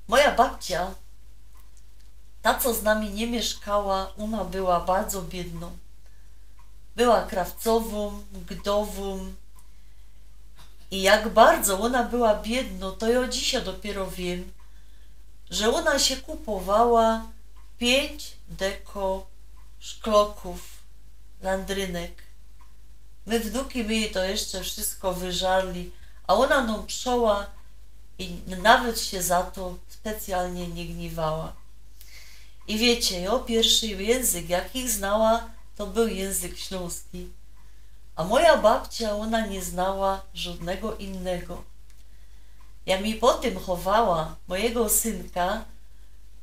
Moja babcia, ta co z nami nie mieszkała, ona była bardzo biedną. Była krawcową, gdową i jak bardzo ona była biedną, to ja dzisiaj dopiero wiem, że ona się kupowała 5 deko szkloków landrynek. My wnuki, my jej to jeszcze wszystko wyżarli, a ona nam przoła i nawet się za to specjalnie nie gniewała. I wiecie, jo, pierwszy język, jaki znała, to był język śląski. A moja babcia, ona nie znała żadnego innego. Jak mi potem chowała mojego synka,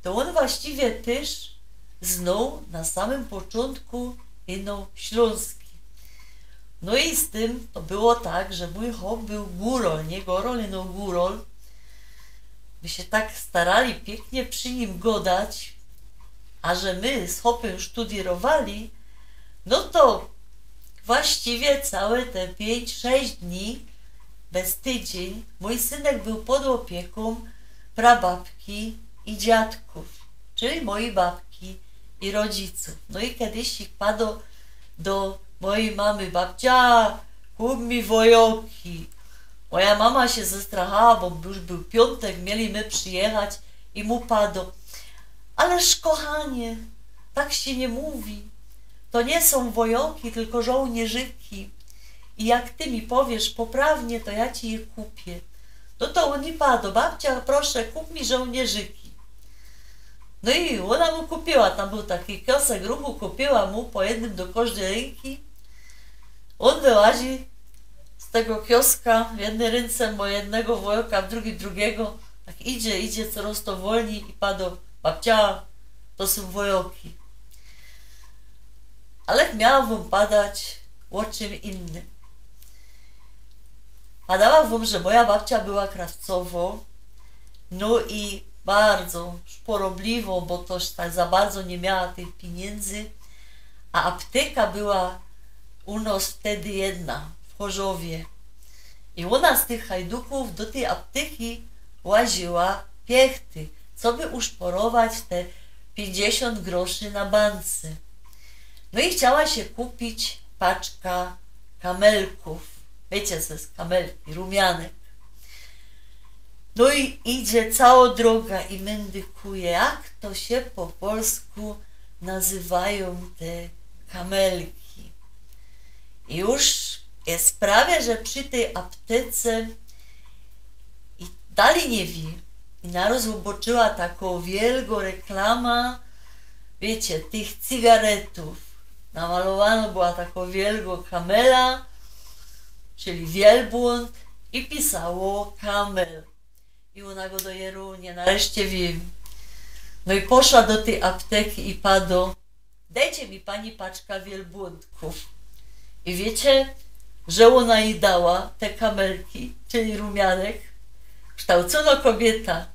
to on właściwie też znał na samym początku ino śląski. No i z tym to było tak, że mój chłop był górol, nie gorol, no górol. My się tak starali pięknie przy nim godać, a że my z chłopem studierowali, no to właściwie całe te 5-6 dni, bez tydzień, mój synek był pod opieką prababki i dziadków, czyli mojej babki i rodziców. No i kiedyś ich padł do mojej mamy: babcia, kup mi wojoki. Moja mama się zestrachała, bo już był piątek, mieliśmy przyjechać i mu padło: ależ kochanie, tak się nie mówi. To nie są wojoki, tylko żołnierzyki. I jak ty mi powiesz poprawnie, to ja ci je kupię. No to on mi padł: babcia, proszę, kup mi żołnierzyki. No i ona mu kupiła, tam był taki kiosek ruchu, kupiła mu po jednym do każdej ręki. On wyłazi z tego kioska, w jednej ręce ma jednego wojoka, w drugiej drugiego. Tak idzie coraz to wolniej i padł: babcia, to są wojoki. Ale miała wam padać o czym innym. Padała wam, że moja babcia była krawcową, no i bardzo szporobliwą, bo toż tak za bardzo nie miała tych pieniędzy, a apteka była u nas wtedy jedna, w Chorzowie. I ona z tych hajduków do tej apteki łaziła piechty, co by uszporować te 50 groszy na bance. No i chciała się kupić paczka kamelków. Wiecie, co jest kamelki, rumianek. No i idzie cała droga i mendykuje, jak to się po polsku nazywają te kamelki. I już jest prawie, że przy tej aptece i dalej nie wie. I naraz zobaczyła taką wielką reklamę, wiecie, tych cygaretów. Namalowano była taką wielką kamela, czyli wielbłąd, i pisało kamel. I ona go do Jerunie, nareszcie wiem. No i poszła do tej apteki i padło: dajcie mi pani paczka wielbłądków. I wiecie, że ona jej dała te kamelki, czyli rumianek. Kształcona kobieta,